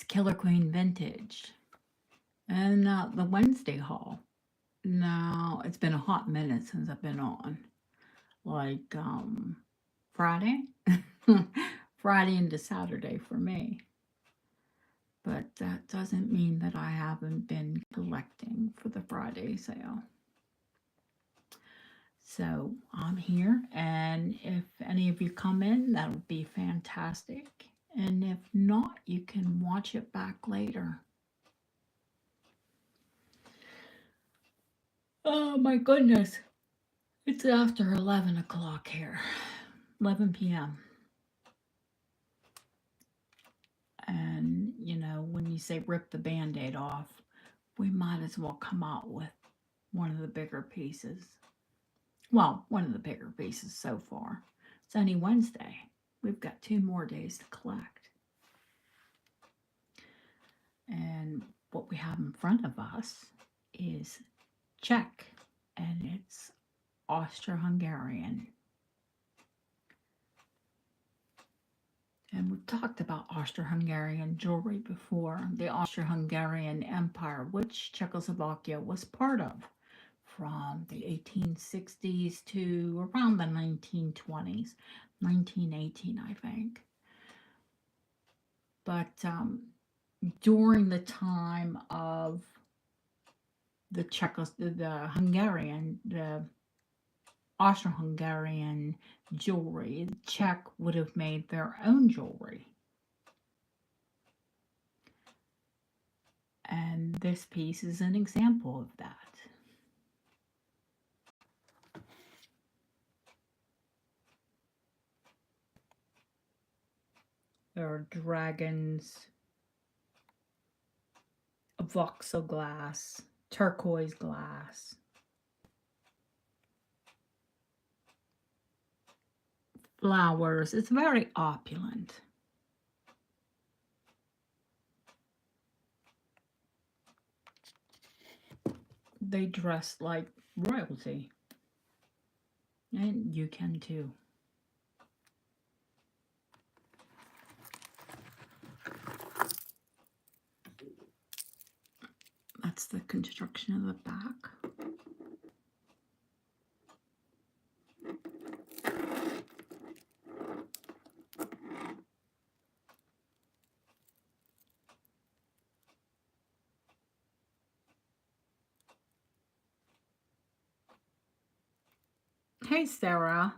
it's Killer Queen Vintage. And the Wednesday haul. Now, it's been a hot minute since I've been on. Like Friday? Friday into Saturday for me. But that doesn't mean that I haven't been collecting for the Friday sale. So I'm here, and if any of you come in, that would be fantastic. And if not, you can watch it back later. Oh my goodness. It's after 11 o'clock here, 11 p.m. And, you know, when you say rip the Band-Aid off, we might as well come out with one of the bigger pieces. Well, one of the bigger pieces so far. It's only Wednesday. We've got 2 more days to collect. And what we have in front of us is Czech, and it's Austro-Hungarian. And we've talked about Austro-Hungarian jewelry before. The Austro-Hungarian Empire, which Czechoslovakia was part of from the 1860s to around the 1920s, 1918, I think. But during the time of the Austro-Hungarian jewelry, the Czech would have made their own jewelry. And this piece is an example of that. There are dragons, voxel glass, turquoise glass, flowers. It's very opulent. They dress like royalty. And you can too. That's the construction of the back. Hey, Sarah.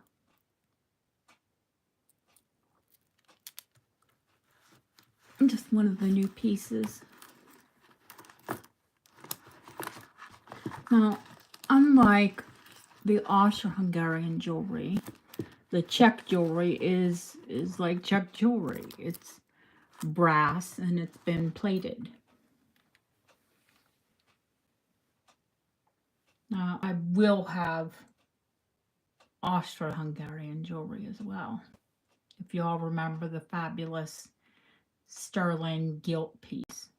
Just one of the new pieces. Now, unlike the Austro-Hungarian jewelry, the Czech jewelry is like Czech jewelry. It's brass and it's been plated. Now, I will have Austro-Hungarian jewelry as well. If you all remember the fabulous sterling gilt piece.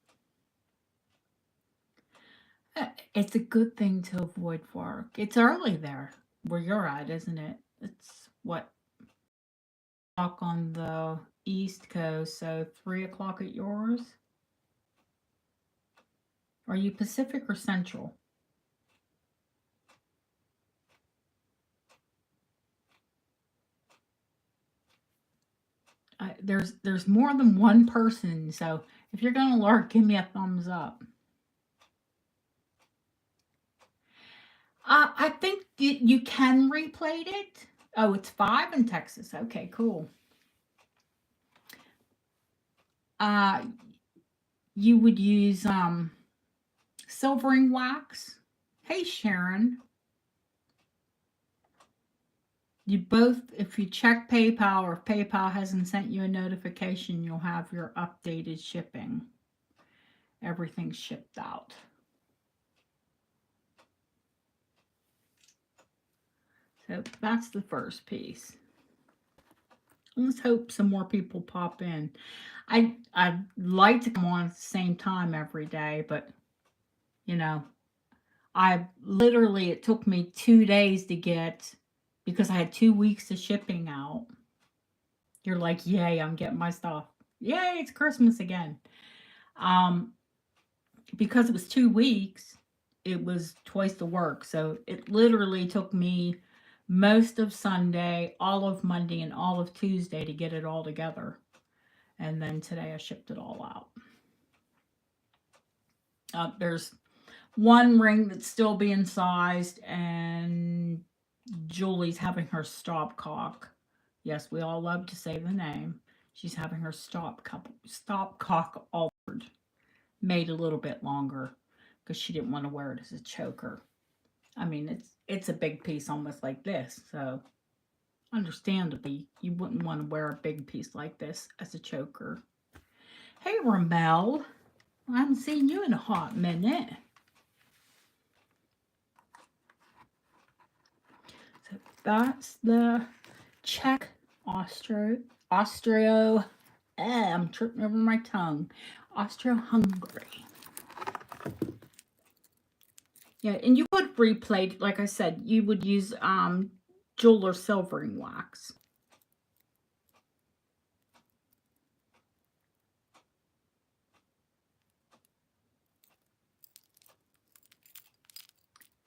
It's a good thing to avoid work. It's early there where you're at, isn't it? It's what, o'clock on the East Coast, so 3 o'clock at yours? Are you Pacific or Central? There's more than one person, so if you're gonna lurk, give me a thumbs up. I think you can replate it. Oh, it's 5 in Texas. Okay, cool. You would use silvering wax. Hey, Sharon. You both, if you check PayPal or if PayPal hasn't sent you a notification, you'll have your updated shipping. Everything's shipped out. So that's the first piece. Let's hope some more people pop in. I'd like to come on at the same time every day, but you know, it took me 2 days to get, because I had 2 weeks of shipping out. You're like, yay, I'm getting my stuff. Yay, it's Christmas again. Um, because it was 2 weeks, it was twice the work. So it literally took me most of Sunday, all of Monday, and all of Tuesday to get it all together. And then today I shipped it all out. There's one ring that's still being sized, and Julie's having her stopcock. Yes, we all love to say the name. She's having her stopcock altered, made a little bit longer because she didn't want to wear it as a choker. I mean, it's a big piece, almost like this. So, understandably, you wouldn't want to wear a big piece like this as a choker. Hey, Ramel, I haven't seen you in a hot minute. So that's the Czech I'm tripping over my tongue. Austro-Hungary. Yeah, and you would replate, like I said, you would use jeweler silvering wax.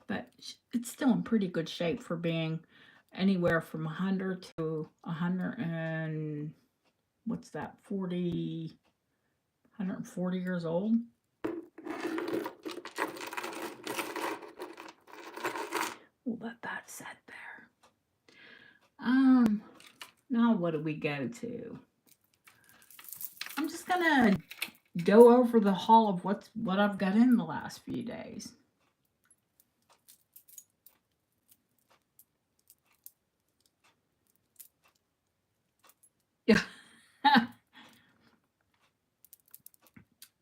But it's still in pretty good shape for being anywhere from 100 to 100 and what's that, 140 years old. We'll let that set there. Now what do we go to? I'm just gonna go over the haul of what I've got in the last few days. Yeah.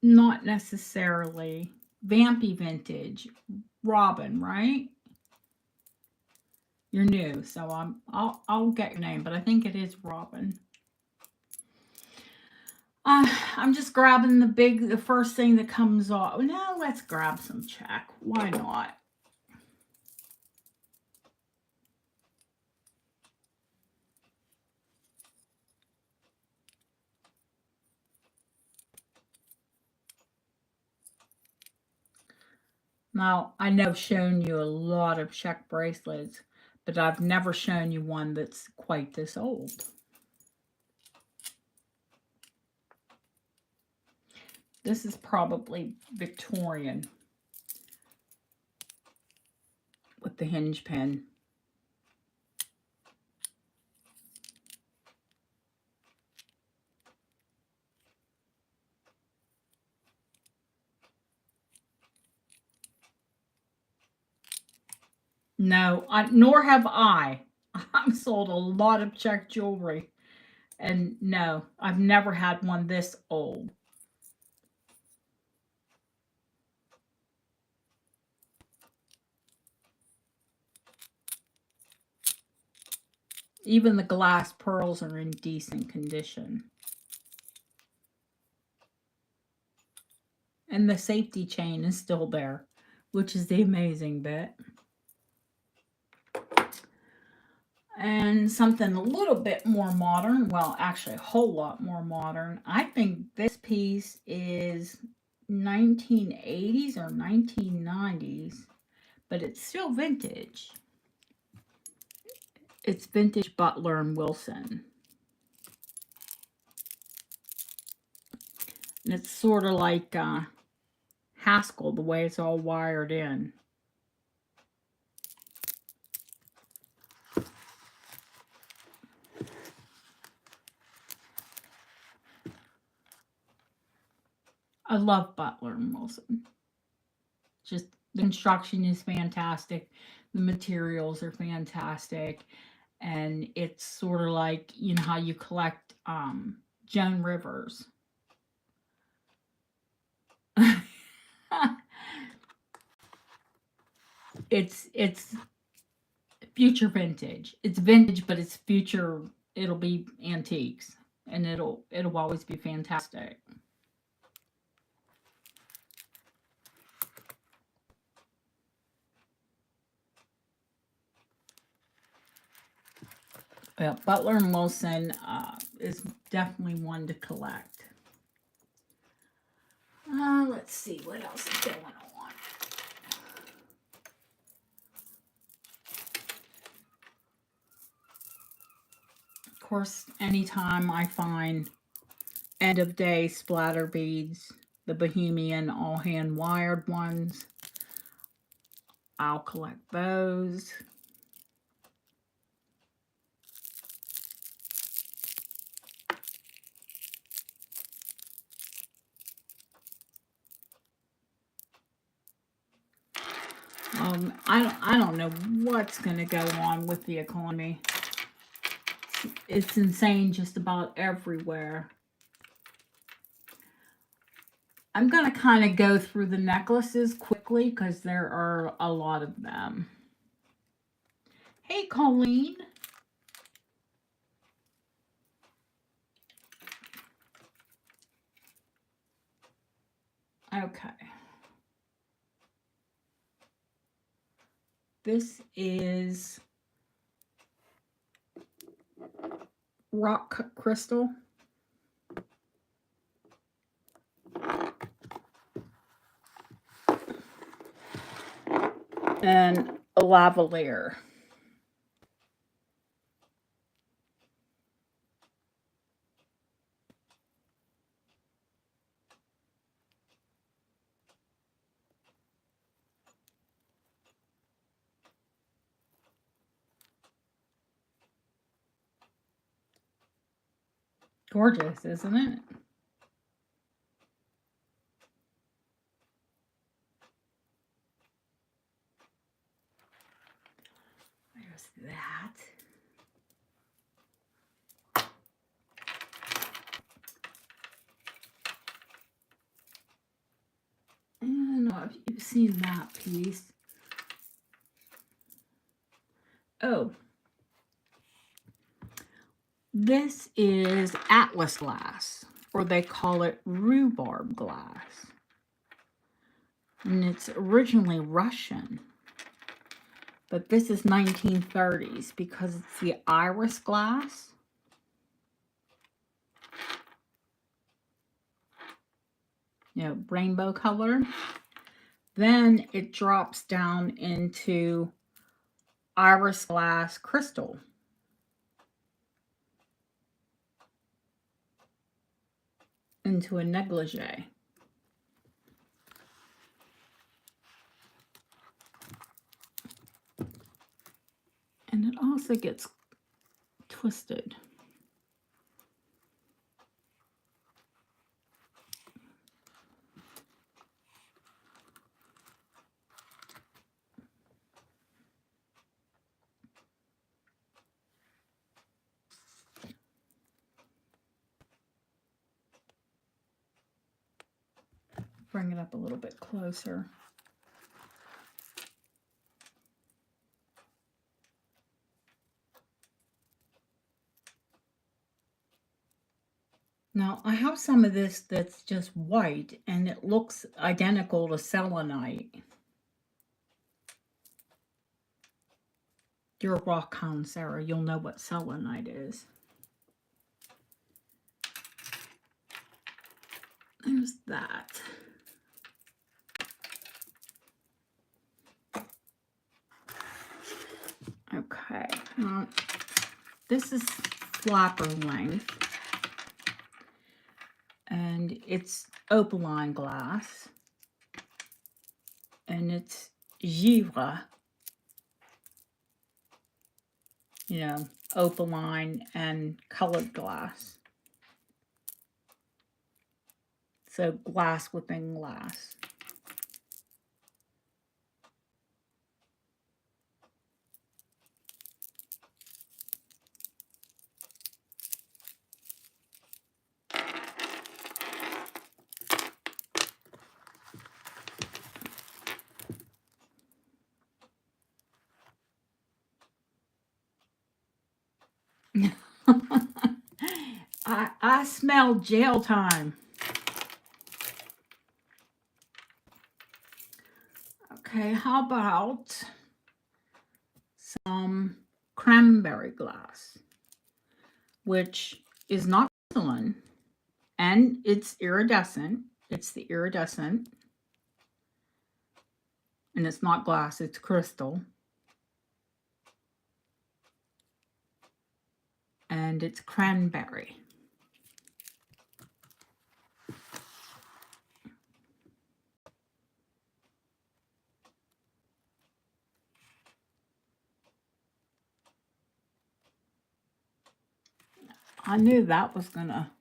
Not necessarily. Vampy Vintage. Robin, right? You're new, so I'll get your name, but I think it is Robin. I'm just grabbing the first thing that comes off. Now let's grab some Czech. Why not? Now, I know I've shown you a lot of Czech bracelets, but I've never shown you one that's quite this old. This is probably Victorian with the hinge pin. No, nor have I. I've sold a lot of Czech jewelry. And no, I've never had one this old. Even the glass pearls are in decent condition. And the safety chain is still there, which is the amazing bit. And something a little bit more modern, well, actually a whole lot more modern. I think this piece is 1980s or 1990s, but it's still vintage. It's vintage Butler and Wilson. And it's sort of like Haskell, the way it's all wired in. I love Butler and Wilson. Just the construction is fantastic. The materials are fantastic. And it's sort of like, you know, how you collect Joan Rivers. It's future vintage. It's vintage, but it's future. It'll be antiques, and it'll always be fantastic. Well, Butler and Wilson is definitely one to collect. let's see what else is going on. Of course, anytime I find end of day splatter beads, the Bohemian all hand wired ones, I'll collect those. I don't know what's going to go on with the economy. It's insane just about everywhere. I'm going to kind of go through the necklaces quickly because there are a lot of them. Hey, Colleen. Okay. This is rock crystal. And a lavalier. Gorgeous, isn't it? There's that. I don't know if you've seen that piece. Oh. This is Atlas glass, or they call it rhubarb glass. And it's originally Russian. But this is 1930s because it's the iris glass. You know, rainbow color. Then it drops down into iris glass crystal. Into a negligee. And it also gets twisted. Bring it up a little bit closer. Now, I have some of this that's just white, and it looks identical to selenite. You're a rock hound, Sarah. You'll know what selenite is. There's that. Okay. Now, this is flapper length. And it's opaline glass. And it's givre. You know, opaline and colored glass. So glass within glass. I smell jail time. Okay, how about some cranberry glass, which is not crystalline and it's iridescent. It's the iridescent. And it's not glass, it's crystal. And it's cranberry. I knew that was gonna...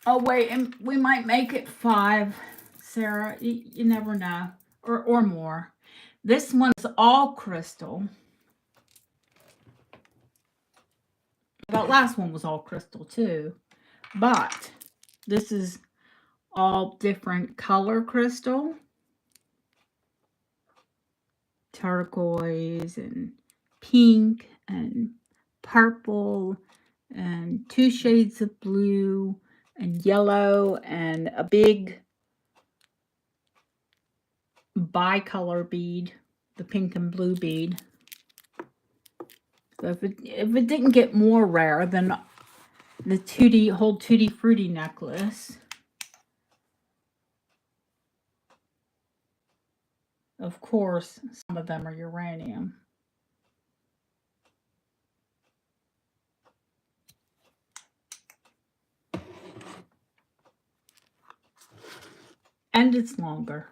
Oh, wait, and we might make it 5, Sarah. You never know. Or more. This one's all crystal. That last one was all crystal, too. But this is all different color crystal. Turquoise and pink and purple and 2 shades of blue and yellow and a big bicolor bead, the pink and blue bead. So if it didn't get more rare than the whole Tutti Frutti necklace, of course, some of them are uranium. And it's longer.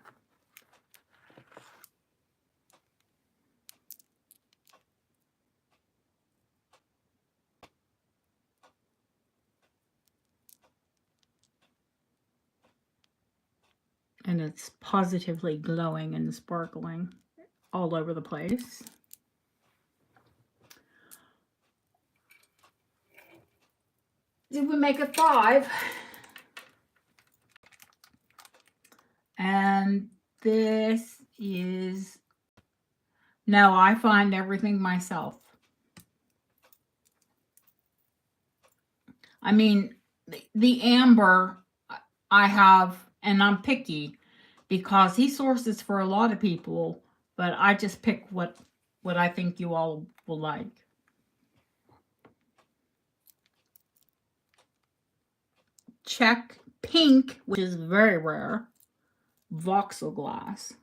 And it's positively glowing and sparkling all over the place. Did we make it 5? And this is... No, I find everything myself. I mean, the amber I have, and I'm picky because he sources for a lot of people, but I just pick what I think you all will like. Czech pink, which is very rare, voxel glass.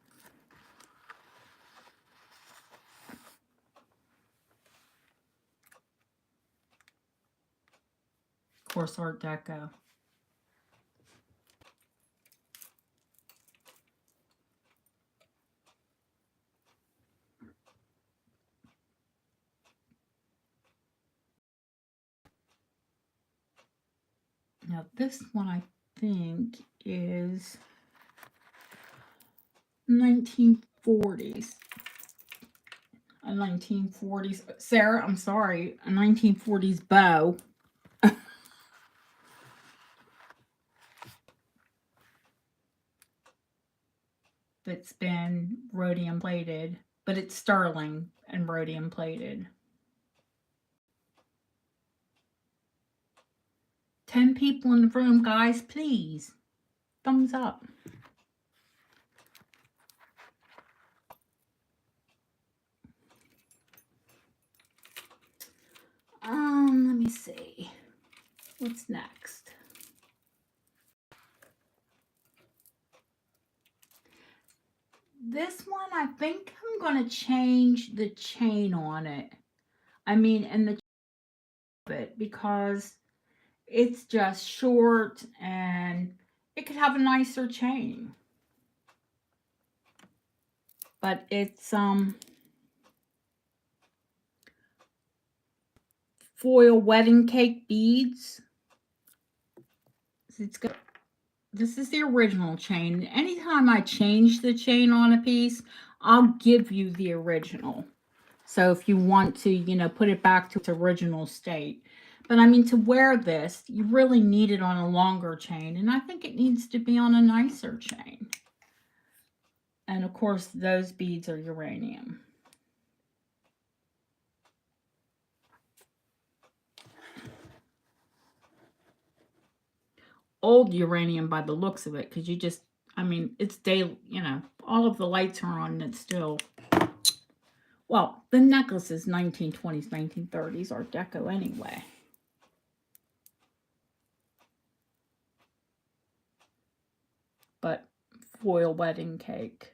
Of course, Art Deco. Now this one I think is 1940s. A 1940s, Sarah, I'm sorry, a 1940s bow. That's been rhodium plated, but it's sterling and rhodium plated. 10 people in the room, guys, please. Thumbs up. Let me see. What's next? This one, I think I'm going to change the chain on it. I mean, and the bit, because it's just short and it could have a nicer chain. But it's foil wedding cake beads. It's got, this is the original chain. Anytime I change the chain on a piece, I'll give you the original. So if you want to, you know, put it back to its original state. But I mean, to wear this, you really need it on a longer chain. And I think it needs to be on a nicer chain. And of course, those beads are uranium. Old uranium by the looks of it, because you just, I mean, it's day, you know, all of the lights are on and it's still, well, the necklace is 1920s, 1930s Art Deco anyway. but foil wedding cake.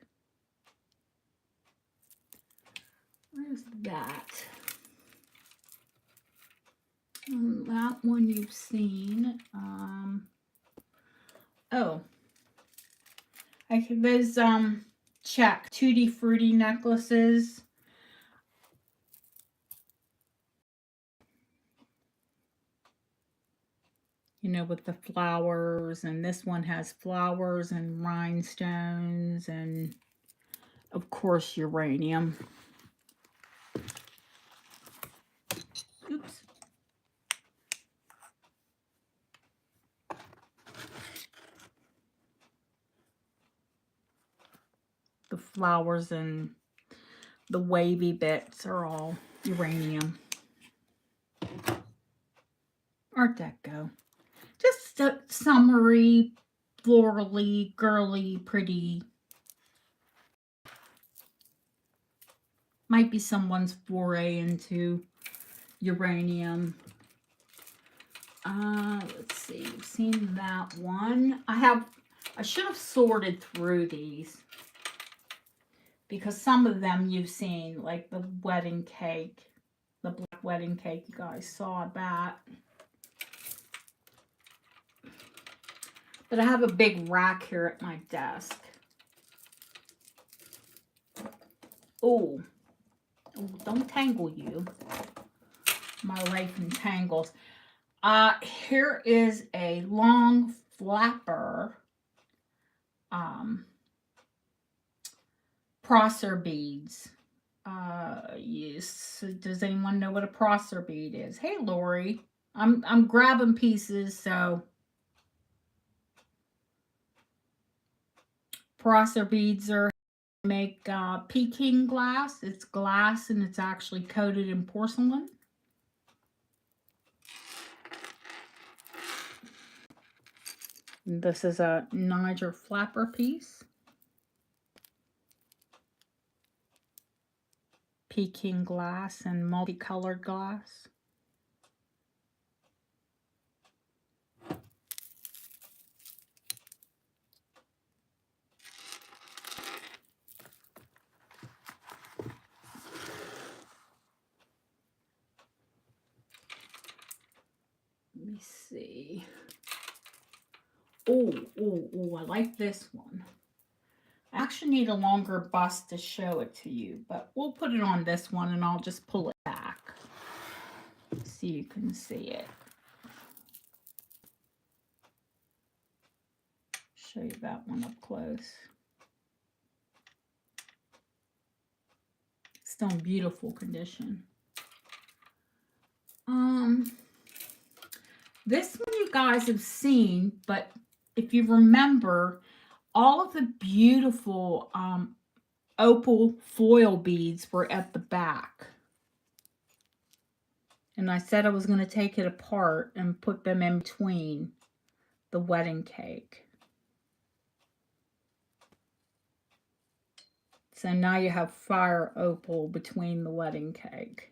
Where's that? That one you've seen. Oh, there's Czech Tutti Frutti necklaces. You know, with the flowers, and this one has flowers and rhinestones and, of course, uranium. Oops. The flowers and the wavy bits are all uranium. Art Deco. Just a summery, florally, girly, pretty. Might be someone's foray into uranium. Let's see. You've seen that one. I should have sorted through these, because some of them you've seen, like the wedding cake, the black wedding cake. You guys saw that. But I have a big rack here at my desk. Oh, don't tangle you. My life in tangles. Here is a long flapper prosser beads. Yes. Does anyone know what a prosser bead is? Hey, Lori. I'm grabbing pieces, so prosser beads are make Peking glass. It's glass and it's actually coated in porcelain. This is a Niger flapper piece. Peking glass and multicolored glass. Let me see. Oh, I like this one. I actually need a longer bust to show it to you, but we'll put it on this one and I'll just pull it back so you can see it. Show you that one up close. Still in beautiful condition. This one you guys have seen, but if you remember, all of the beautiful opal foil beads were at the back. And I said I was going to take it apart and put them in between the wedding cake. So now you have fire opal between the wedding cake.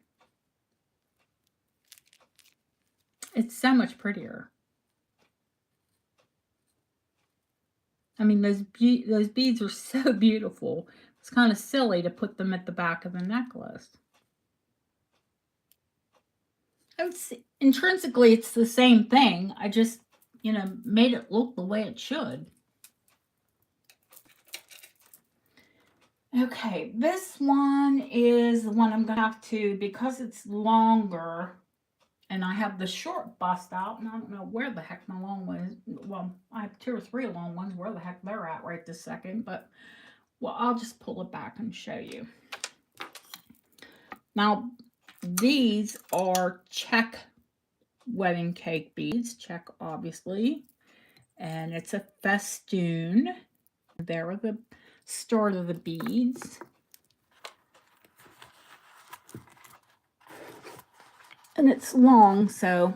It's so much prettier. I mean, those beads are so beautiful. It's kind of silly to put them at the back of the necklace. Intrinsically, it's the same thing. I just, you know, made it look the way it should. Okay, this one is the one I'm going to have to, because it's longer, and I have the short bust out, and I don't know where the heck my long one is. Well, I have 2 or 3 long ones, where the heck they're at right this second, but, well, I'll just pull it back and show you. Now, these are Czech wedding cake beads, Czech obviously, and it's a festoon. There are the start of the beads. And it's long, so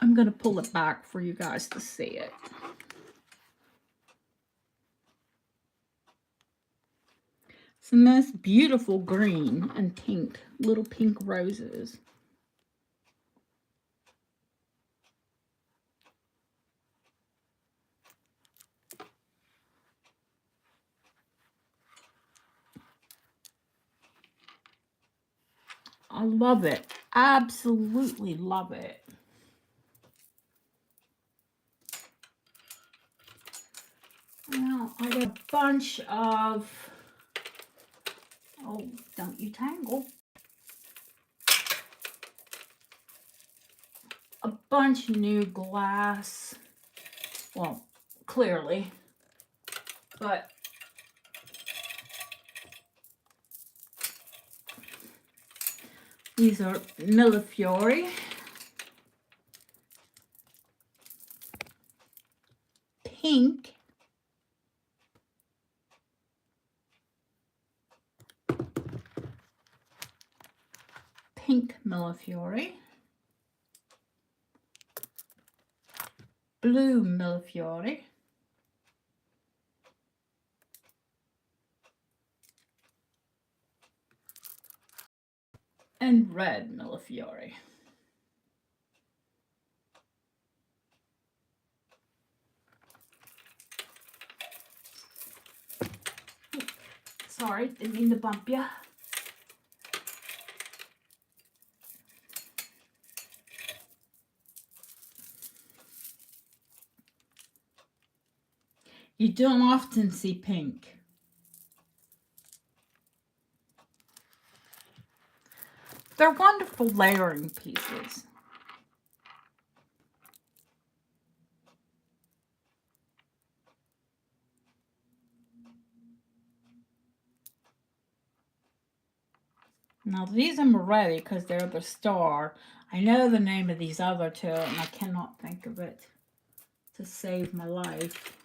I'm going to pull it back for you guys to see it. It's the most beautiful green and pink, little pink roses. I love it. Absolutely love it. Now I got a bunch of, oh, don't you tangle. A bunch of new glass. Well, clearly. But these are Millefiori. Pink. Pink Millefiori. Blue Millefiori. And red Millefiori. Sorry, didn't mean to bump you. You don't often see pink. They're wonderful layering pieces. Now these I'm ready because they're the star. I know the name of these other two and I cannot think of it to save my life.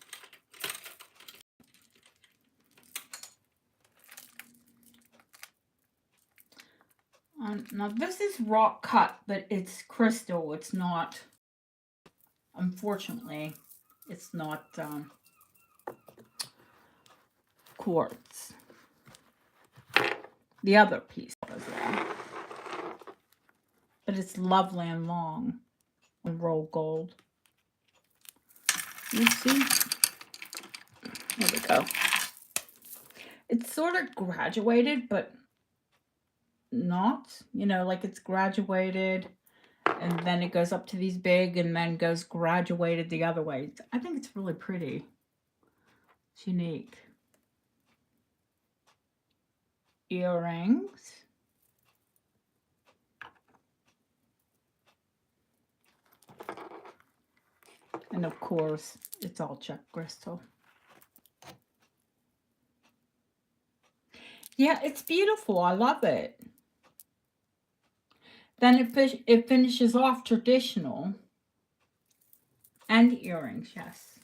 Now this is rock cut, but it's crystal. It's not, unfortunately, it's not quartz. The other piece as well. But it's lovely and long and roll gold. You see? There we go. It's sort of graduated, but not, you know, like it's graduated and then it goes up to these big and then goes graduated the other way. I think it's really pretty. It's unique. Earrings. And of course, it's all Czech crystal. Yeah, it's beautiful. I love it. Then it finishes off traditional. And earrings, yes.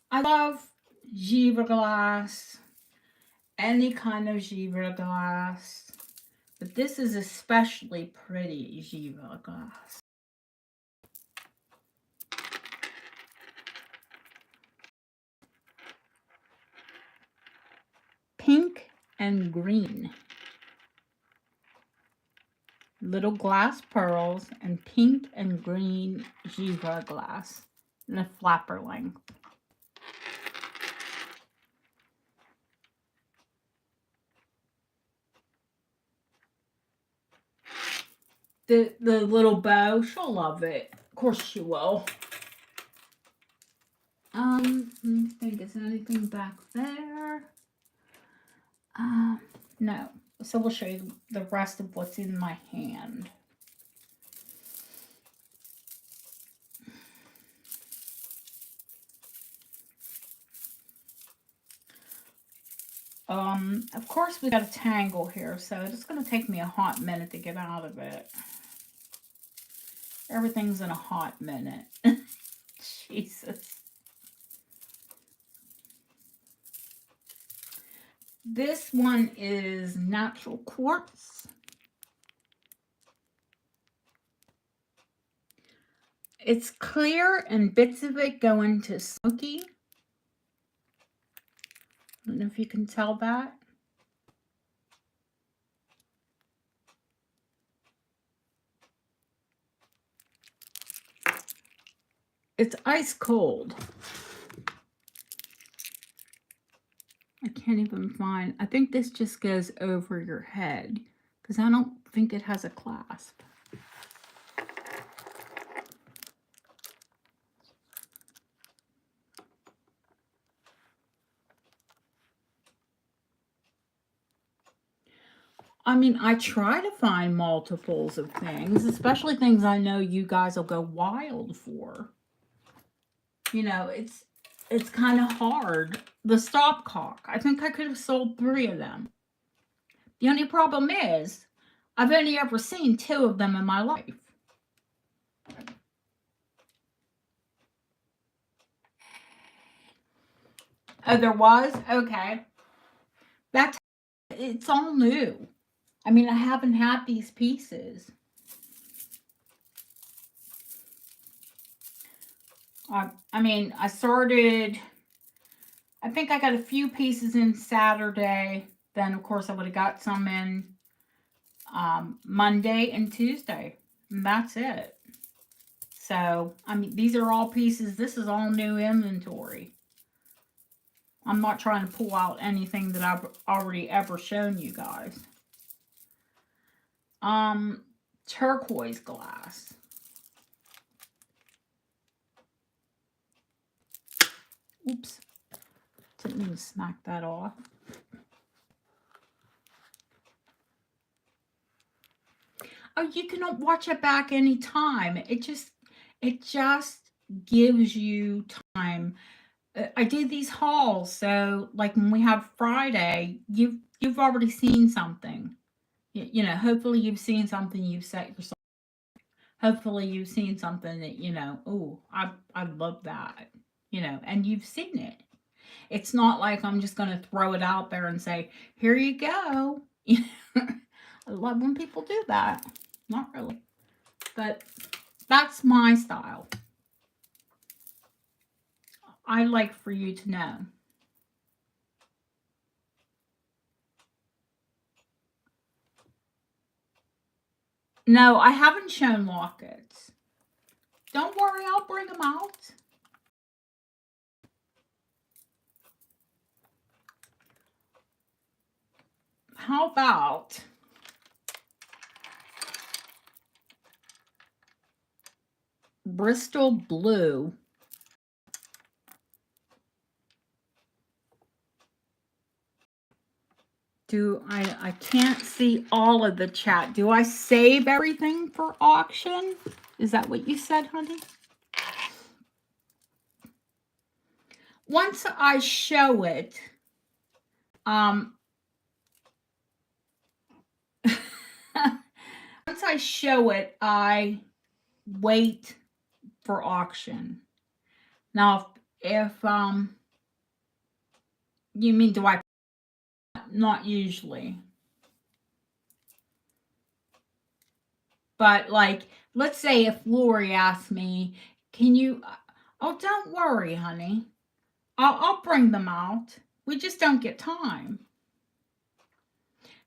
I love Givre glass. Any kind of Givre glass. But this is especially pretty Givre glass. Pink and green. Little glass pearls and pink and green Givre glass in a flapper length. The little bow, she'll love it. Of course she will. Let me think, is there anything back there? No. So we'll show you the rest of what's in my hand. Of course we got a tangle here, so it's going to take me a hot minute to get out of it. Everything's in a hot minute. Jesus. This one is natural quartz. It's clear and bits of it go into smoky. I don't know if you can tell that. It's ice cold. can't even find. I think this just goes over your head because I don't think it has a clasp. I mean, I try to find multiples of things, especially things I know you guys will go wild for. You know, it's kind of hard. The stopcock. I think I could have sold 3 of them. The only problem is, I've only ever seen 2 of them in my life. Oh, there was? Okay. It's all new. I mean, I haven't had these pieces. I mean, I think I got a few pieces in Saturday. Then, of course, I would have got some in Monday and Tuesday. And that's it. So, I mean, these are all pieces. This is all new inventory. I'm not trying to pull out anything that I've already ever shown you guys. Turquoise glass. Oops. Didn't mean to smack that off. Oh, you can watch it back anytime. It just gives you time. I did these hauls, so like when we have Friday, you've already seen something. You know, hopefully you've seen something you've set yourself. Hopefully you've seen something that, you know, oh, I love that. You know, and you've seen it. It's not like I'm just going to throw it out there and say, here you go. I love when people do that. Not really. But that's my style. I like for you to know. No, I haven't shown lockets. Don't worry, I'll bring them out. How about Bristol Blue? I can't see all of the chat. Do I save everything for auction? Is that what you said, honey? Once I show it, once I show it, I wait for auction. Now, if you mean, do I? Not usually. But like, let's say if Lori asked me, can you, oh, don't worry, honey. I'll bring them out. We just don't get time.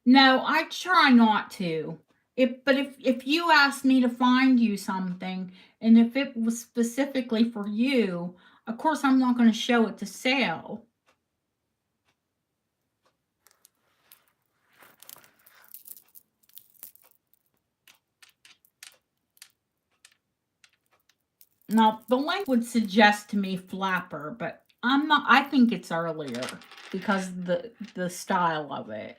No, I try not to. But if you asked me to find you something, and if it was specifically for you, of course I'm not going to show it to sale. Now, the link would suggest to me flapper, but I'm not. I think it's earlier because the style of it.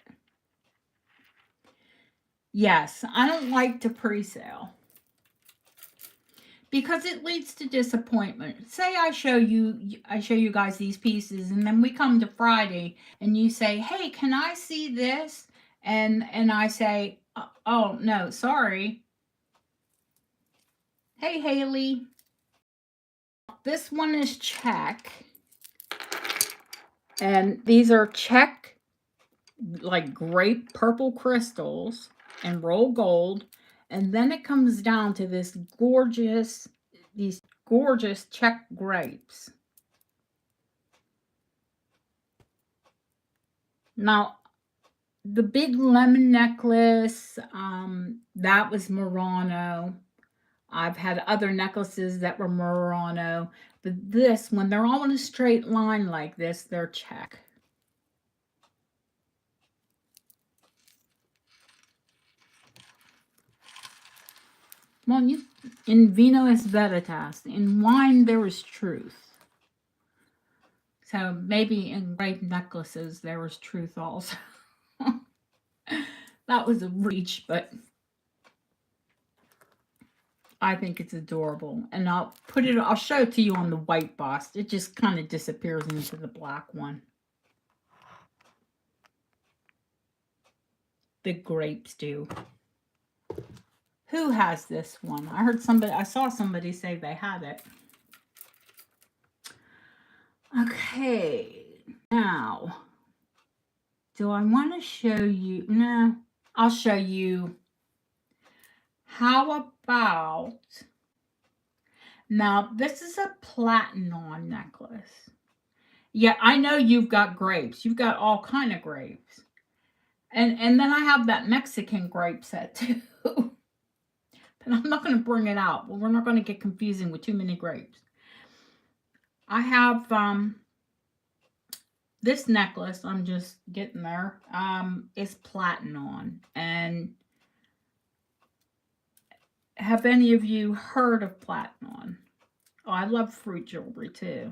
Yes, I don't like to pre-sale because it leads to disappointment. Say I show you guys these pieces, and then we come to Friday, and you say, "Hey, can I see this?" And I say, "Oh no, sorry." Hey, Haley. This one is Czech. And these are Czech, like grape purple crystals and roll gold. And then it comes down to these gorgeous Czech grapes. Now, the big lemon necklace, that was Murano. I've had other necklaces that were Murano. But this, when they're all in a straight line like this, they're Czech. Well, in vino es veritas. In wine, there is truth. So maybe in great necklaces, there is truth also. That was a reach, but I think it's adorable. And I'll show it to you on the white bust. It just kind of disappears into the black one. The grapes do. Who has this one? I saw somebody say they had it. Okay. Now, do I want to show you? No, I'll show you. How about, now this is a platinum necklace. Yeah, I know you've got grapes. You've got all kind of grapes. And then I have that Mexican grape set too. But I'm not going to bring it out. Well, we're not going to get confusing with too many grapes. I have this necklace. I'm just getting there. Is platinum. And have any of you heard of platinum? Oh, I love fruit jewelry too.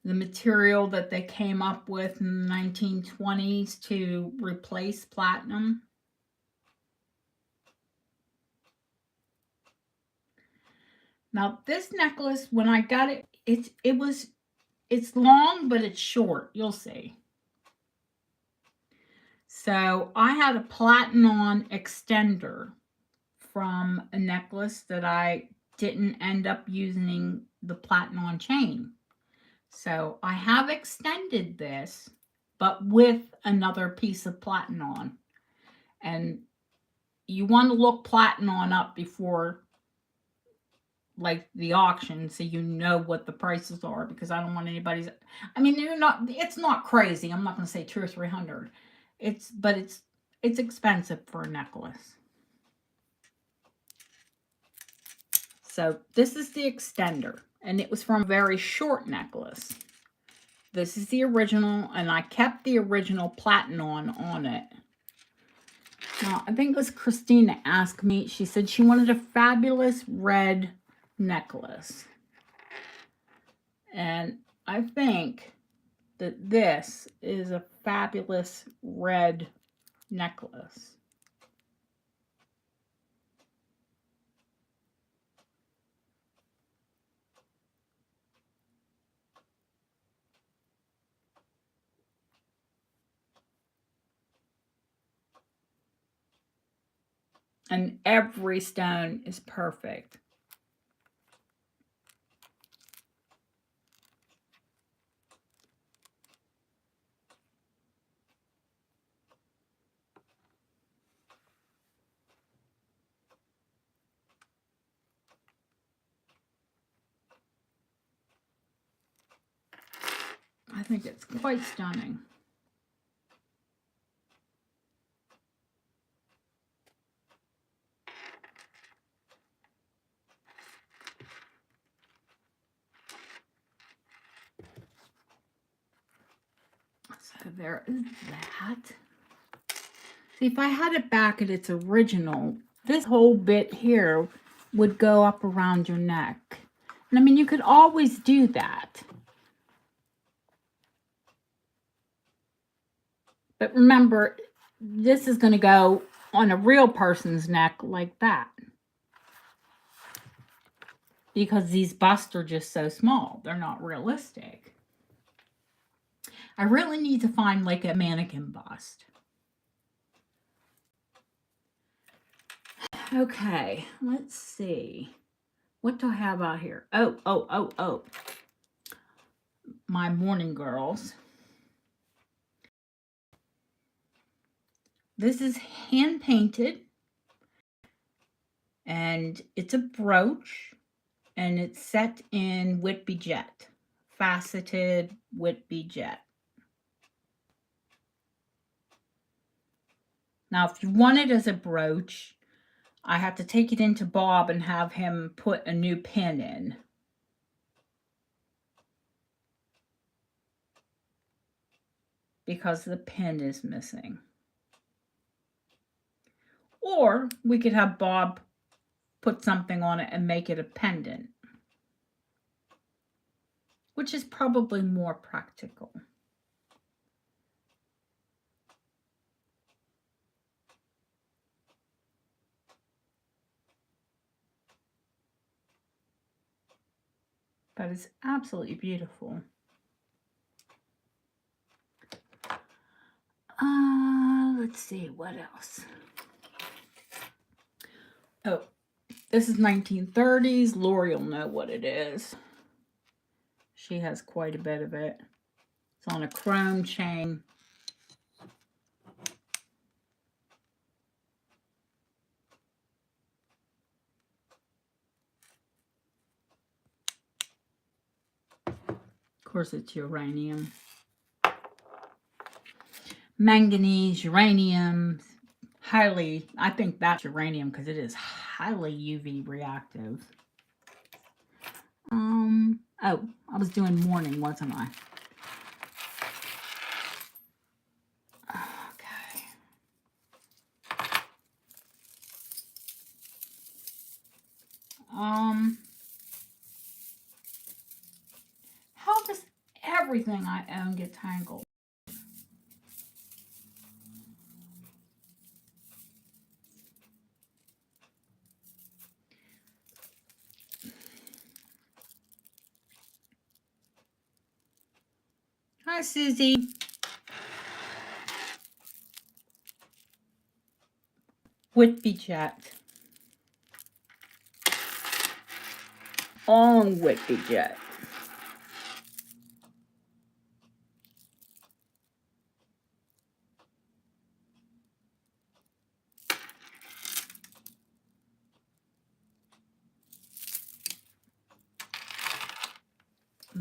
The material that they came up with in the 1920s to replace platinum. Now this necklace, when I got it, it's long, but it's short. You'll see. So I had a platinum extender from a necklace that I didn't end up using the platinum chain. So I have extended this, but with another piece of platinum. And you want to look platinum up before like the auction so you know what the prices are, because I don't want anybody's, I mean, it's not crazy. I'm not going to say 200 or 300. But it's expensive for a necklace. So this is the extender, and it was from a very short necklace. This is the original, and I kept the original platinum on it. Now, I think it was Christina asked me, she said she wanted a fabulous red necklace. And I think that this is a fabulous red necklace. And every stone is perfect. I think it's quite stunning. So there is that. See, if I had it back at its original, this whole bit here would go up around your neck. And I mean, you could always do that. But remember, this is going to go on a real person's neck like that. Because these busts are just so small. They're not realistic. I really need to find like a mannequin bust. Okay, let's see. What do I have out here? Oh. My morning girls. This is hand painted. And it's a brooch. And it's set in Whitby jet. Faceted Whitby jet. Now, if you want it as a brooch, I have to take it into Bob and have him put a new pin in. Because the pin is missing. Or we could have Bob put something on it and make it a pendant, which is probably more practical. But it's absolutely beautiful. Let's see, what else? Oh, this is 1930s. Lori will know what it is. She has quite a bit of it. It's on a chrome chain. Of course, it's uranium. Manganese, uranium, highly, I think that's uranium because it is highly UV reactive. Oh, I was doing morning, wasn't I? Okay. How does everything I own get tangled? Hi, Susie. Whitby Jet. On Whitby Jet.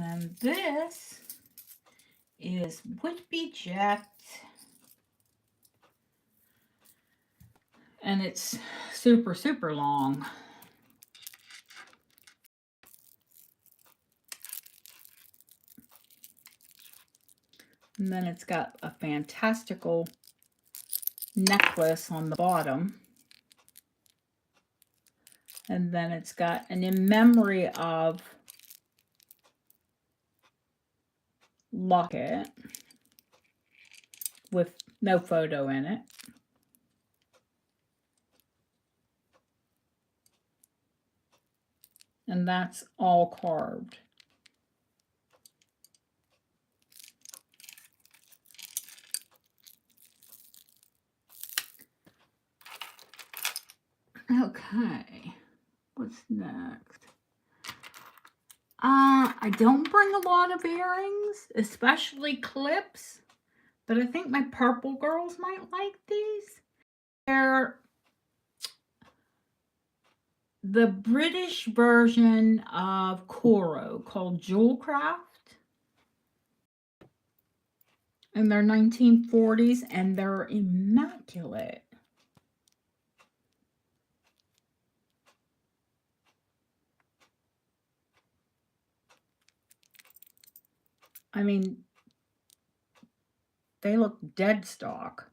And this is Whitby Jet. And it's super, super long. And then it's got a fantastical necklace on the bottom. And then it's got an in memory of locket with no photo in it. And that's all carved. Okay, what's next? I don't bring a lot of earrings, especially clips, but I think my purple girls might like these. They're the British version of Coro called Jewelcraft. And they're 1940s and they're immaculate. I mean, they look dead stock.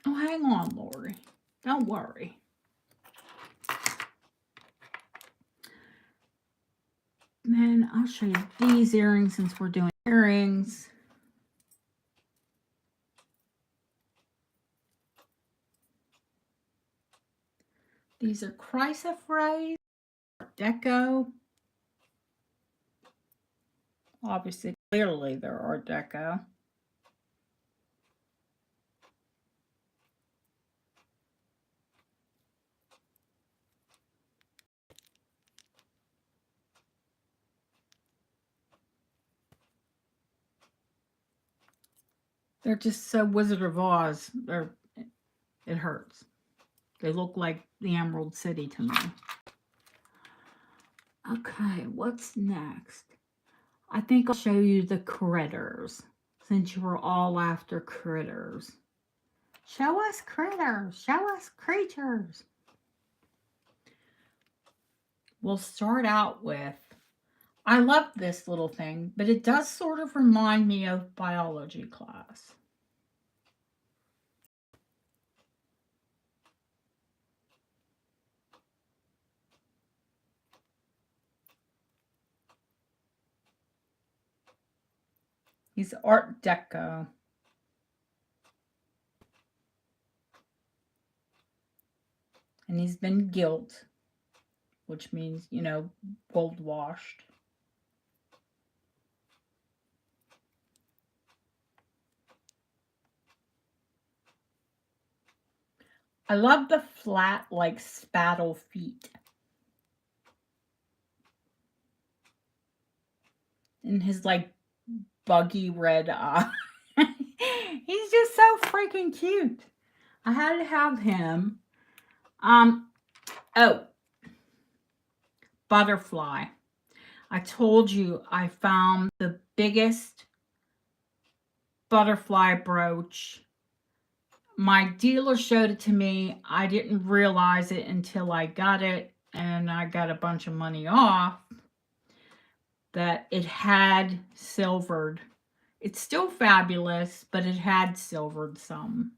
Oh, hang on, Lori. Don't worry. Then I'll show you these earrings since we're doing earrings. These are chrysoprase, Deco. Obviously, clearly they're Art Deco. They're just so Wizard of Oz. It hurts. They look like the Emerald City to me. Okay, what's next? I think I'll show you the critters, since you were all after critters. Show us critters. Show us creatures. We'll start out with, I love this little thing, but it does sort of remind me of biology class. He's Art Deco. And he's been gilt, which means, you know, gold washed. I love the flat, like, spattle feet. And his, like, buggy red eye. He's just so freaking cute. I had to have him. Oh, butterfly. I told you I found the biggest butterfly brooch. My dealer showed it to me. I didn't realize it until I got it, and I got a bunch of money off, that it had silvered. It's still fabulous, but it had silvered some.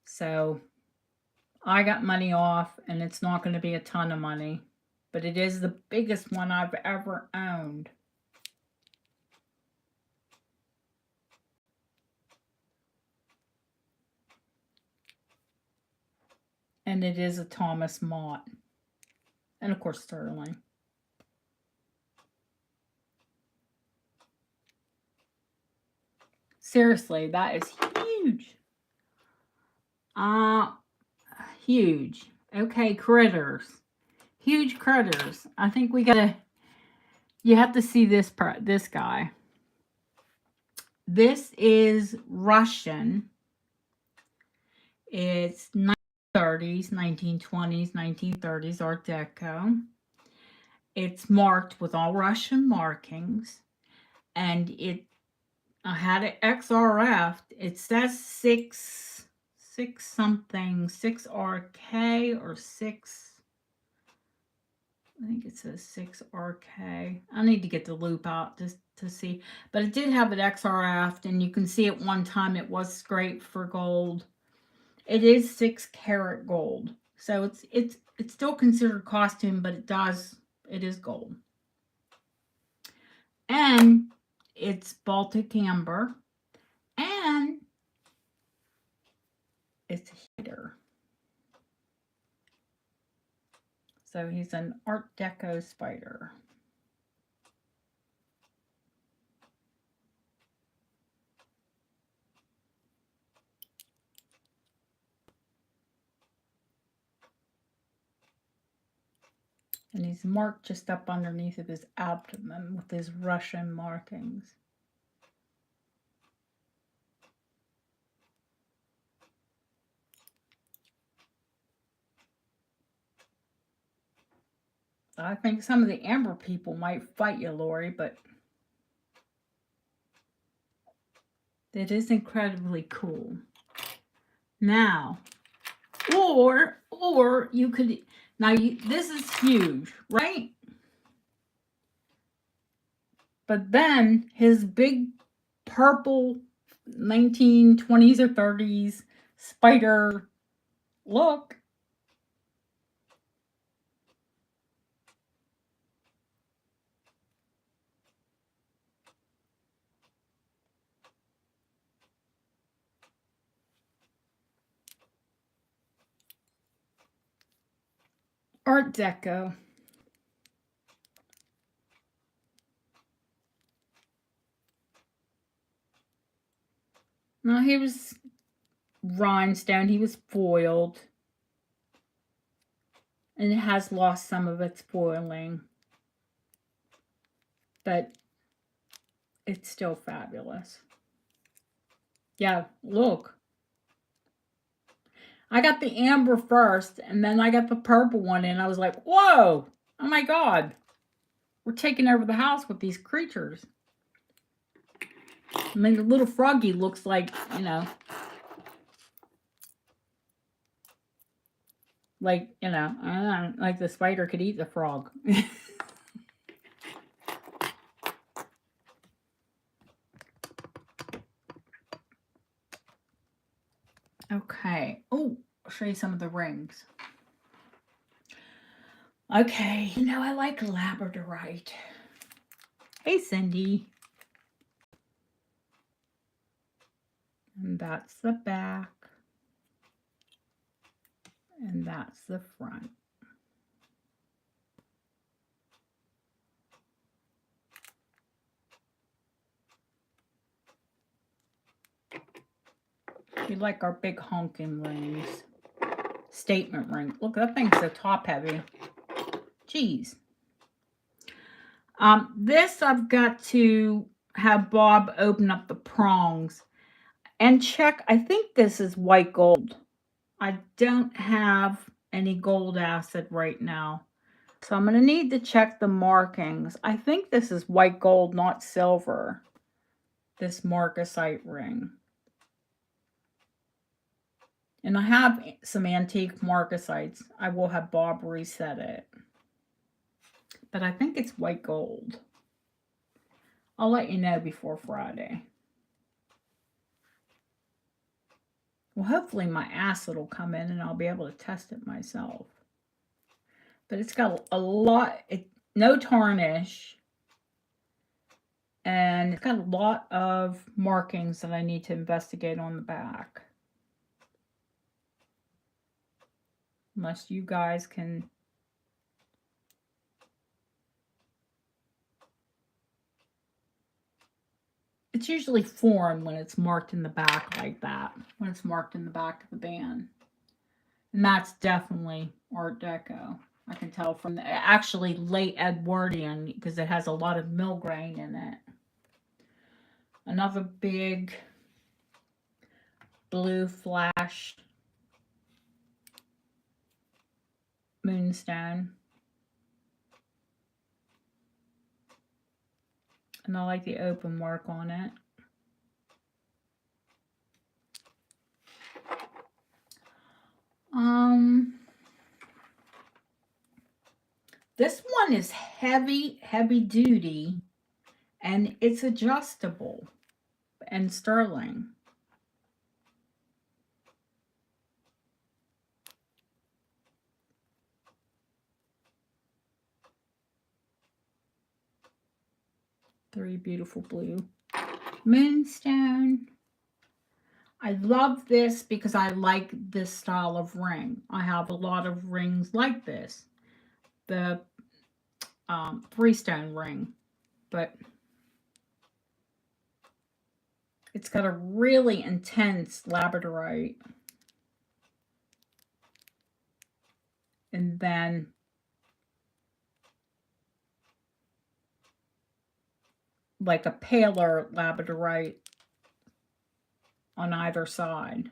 So I got money off, and it's not going to be a ton of money, but it is the biggest one I've ever owned. And it is a Thomas Mott. And of course, sterling. Seriously, that is huge. Huge. Okay, critters. Huge critters. I think we gotta, you have to see this guy. This is Russian. It's 1930s, 1920s, 1930s Art Deco. It's marked with all Russian markings, and I had it XRF. It says 6 something, 6RK or 6. I think it says 6RK. I need to get the loop out just to see. But it did have it XRF, and you can see at one time it was scraped for gold. It is 6 karat gold. So it's still considered costume, but it is gold. And it's Baltic amber, and it's a heater. So he's an Art Deco spider. And he's marked just up underneath of his abdomen with his Russian markings. I think some of the amber people might fight you, Lori, but it is incredibly cool. Now, or you could, this is huge, right? But then his big purple 1920s or 30s spider look. Art Deco. Now he was rhinestone, he was foiled. And it has lost some of its foiling. But it's still fabulous. Yeah, look. I got the amber first, and then I got the purple one, and I was like, whoa! Oh my God. We're taking over the house with these creatures. I mean, the little froggy looks like, you know, Like, you know, like the spider could eat the frog. Okay. Oh, I'll show you some of the rings. Okay. You know, I like labradorite. Hey, Cindy. And that's the back. And that's the front. We like our big honking rings. Statement ring. Look, that thing's so top heavy. Jeez. This I've got to have Bob open up the prongs and check. I think this is white gold. I don't have any gold acid right now. So I'm going to need to check the markings. I think this is white gold, not silver. This Marcosite ring. And I have some antique Marcosites. I will have Bob reset it. But I think it's white gold. I'll let you know before Friday. Well, hopefully my acid will come in and I'll be able to test it myself. But it's got a lot, no tarnish. And it's got a lot of markings that I need to investigate on the back. Unless you guys can. It's usually foreign when it's marked in the back like that. When it's marked in the back of the band. And that's definitely Art Deco. I can tell from the actually late Edwardian because it has a lot of mill grain in it. Another big blue flash moonstone. And I like the open work on it. This one is heavy duty, and it's adjustable and sterling. Very beautiful blue moonstone. I love this because I like this style of ring. I have a lot of rings like this. The freestone ring, but it's got a really intense labradorite. And then like a paler labradorite on either side.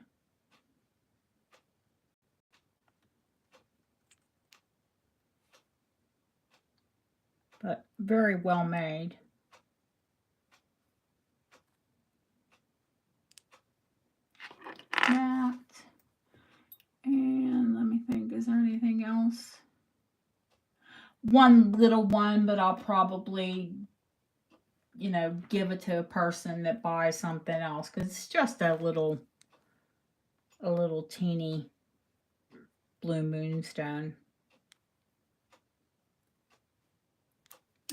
But very well made. That. And let me think, is there anything else? One little one, but I'll probably, you know, give it to a person that buys something else because it's just a little teeny blue moonstone.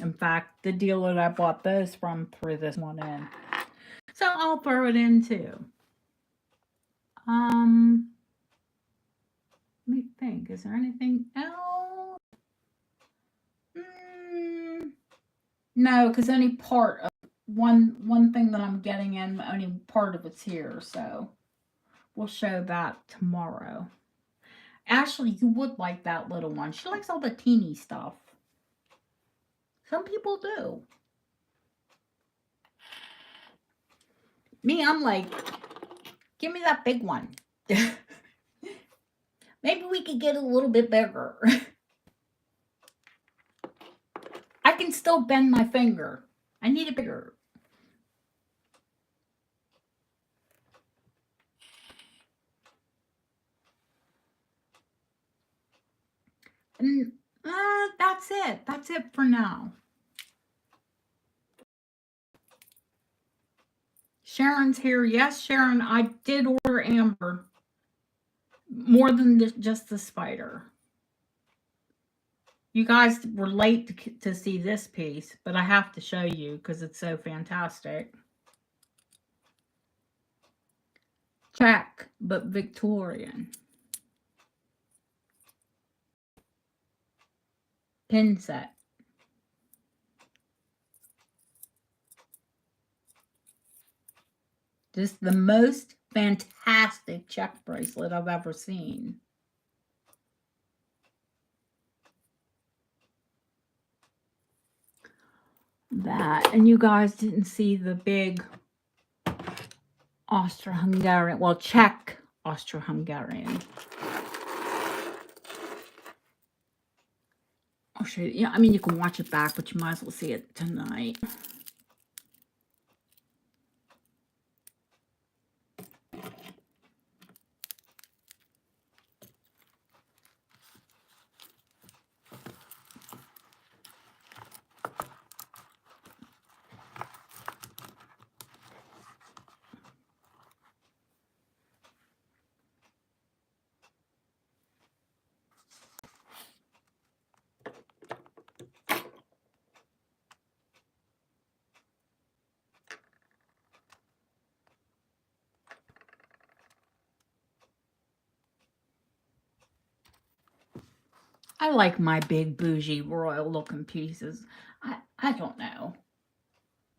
In fact, the dealer that I bought those from threw this one in. So I'll throw it in too. Let me think, is there anything else? No, because only part of one thing that I'm getting in, only part of it's here, so we'll show that tomorrow. Ashley, you would like that little one. She likes all the teeny stuff. Some people do. Me, I'm like, give me that big one. Maybe we could get a little bit bigger. I can still bend my finger. I need it bigger. And that's it. That's it for now. Sharon's here. Yes, Sharon, I did order amber. More than just the spider. You guys were late to see this piece, but I have to show you because it's so fantastic. Czech, but Victorian. Pin set. Just the most fantastic Czech bracelet I've ever seen. That, and you guys didn't see the big Austro-Hungarian, well, Czech Austro-Hungarian. I'll show you. Yeah, I mean, you can watch it back, but you might as well see it tonight. I like my big bougie royal looking pieces. I don't know.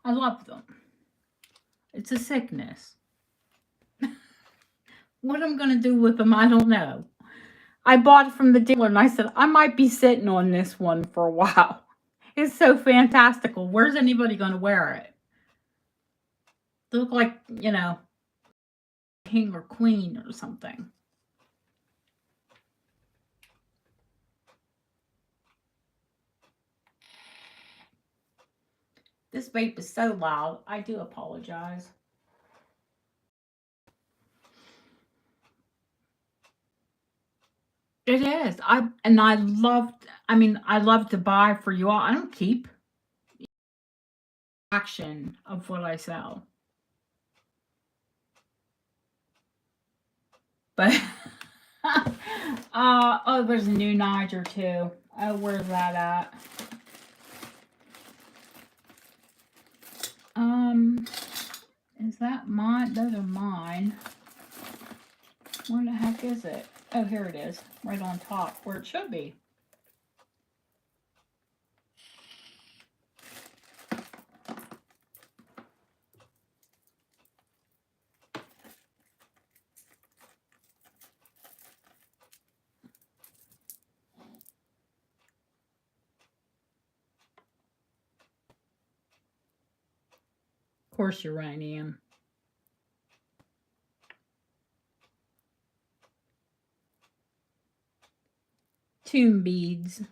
I love them. It's a sickness. What I'm going to do with them, I don't know. I bought it from the dealer and I said, I might be sitting on this one for a while. It's so fantastical. Where's anybody going to wear it? They look like, you know, king or queen or something. This vape is so loud. I do apologize. It is. I love to buy for you all. I don't keep action of what I sell. But oh, there's a new Niger too. Oh, where's that at? Is that mine? Those are mine. Where the heck is it? Oh, here it is. Right on top, where it should be. Of course, uranium. Tomb beads.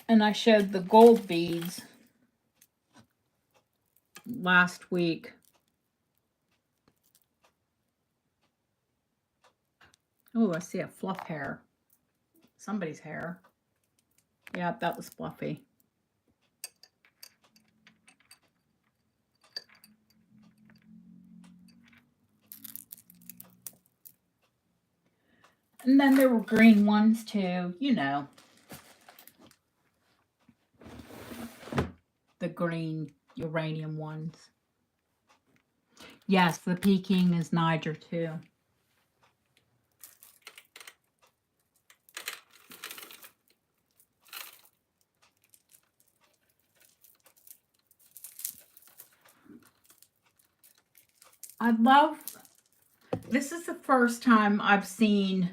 And I showed the gold beads last week. Oh, I see a fluff hair. Somebody's hair. Yeah, that was fluffy. And then there were green ones too, you know. The green uranium ones. Yes, the Peking is Niger too. This is the first time I've seen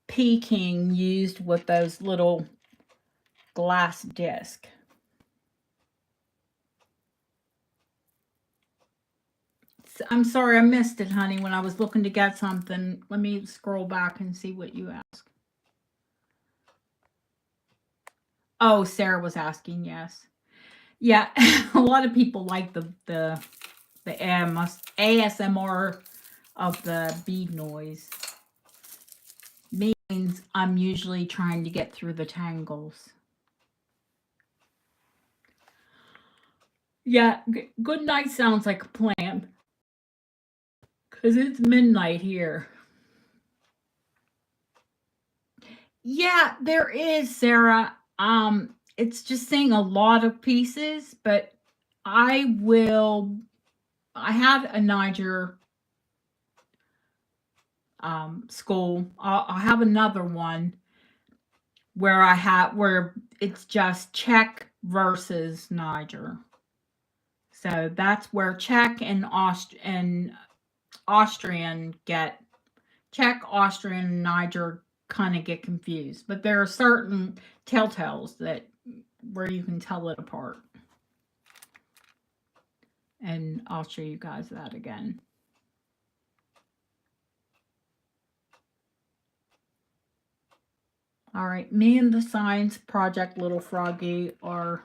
Peking used with those little glass disc. I'm sorry I missed it, honey, when I was looking to get something. Let me scroll back and see what you asked. Oh, Sarah was asking, yes. Yeah, a lot of people like the ASMR of the bead noise means I'm usually trying to get through the tangles. Yeah, good night sounds like a plan. Because it's midnight here. Yeah, there is, Sarah. It's just saying a lot of pieces, but I have a Niger school. I'll have another one where it's just Czech versus Niger. So that's where Czech and Austrian get Czech, Austrian, and Niger kind of get confused. But there are certain telltales that where you can tell it apart. And I'll show you guys that again. All right, me and the science project little froggy are,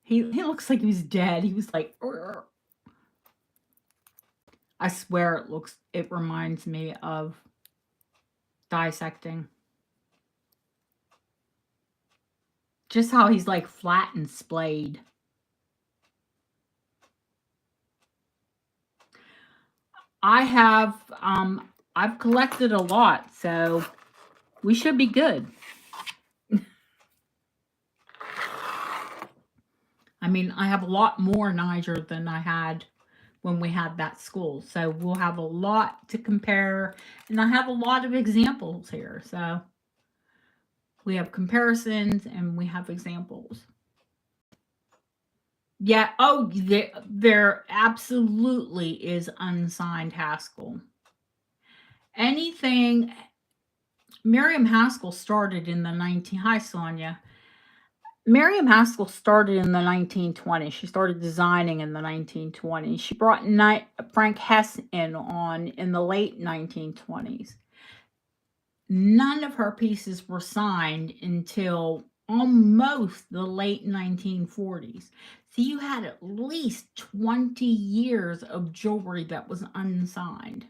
he looks like he was dead. He was like, "Urgh." I swear it reminds me of dissecting. Just how he's like flat and splayed. I've collected a lot, so we should be good. I mean, I have a lot more Niger than I had when we had that school. So we'll have a lot to compare. And I have a lot of examples here. So we have comparisons and we have examples. Yeah. Oh, there absolutely is unsigned Haskell. Anything. Miriam Haskell started in the Hi, Sonia. Miriam Haskell started in the 1920s. She started designing in the 1920s. She brought Frank Hess in the late 1920s. None of her pieces were signed until almost the late 1940s. So you had at least 20 years of jewelry that was unsigned.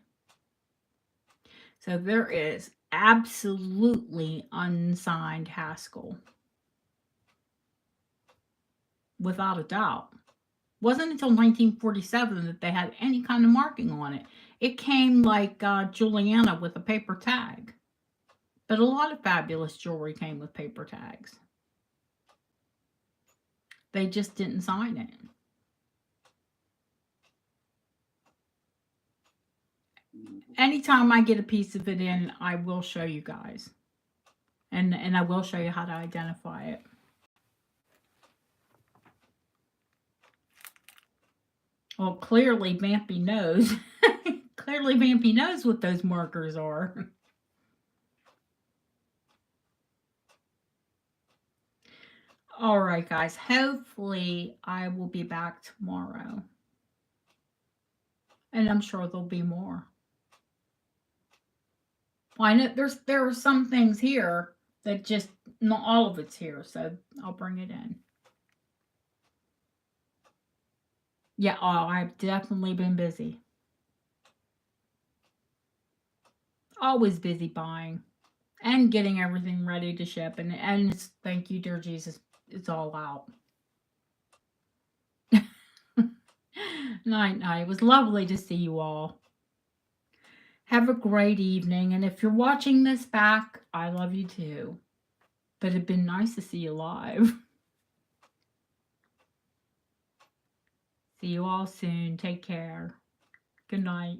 So there is absolutely unsigned Haskell. Without a doubt. Wasn't until 1947 that they had any kind of marking on it. It came like Juliana with a paper tag. But a lot of fabulous jewelry came with paper tags. They just didn't sign it. Anytime I get a piece of it in, I will show you guys. And I will show you how to identify it. Well, clearly Vampy knows. Clearly Vampy knows what those markers are. All right, guys. Hopefully I will be back tomorrow. And I'm sure there'll be more. Well, I know there are some things here that just, not all of it's here, so I'll bring it in. Yeah, I've definitely been busy. Always busy buying and getting everything ready to ship. And it's, thank you, dear Jesus, it's all out. Night. It was lovely to see you all. Have a great evening. And if you're watching this back, I love you too. But it'd been nice to see you live. See you all soon. Take care. Good night.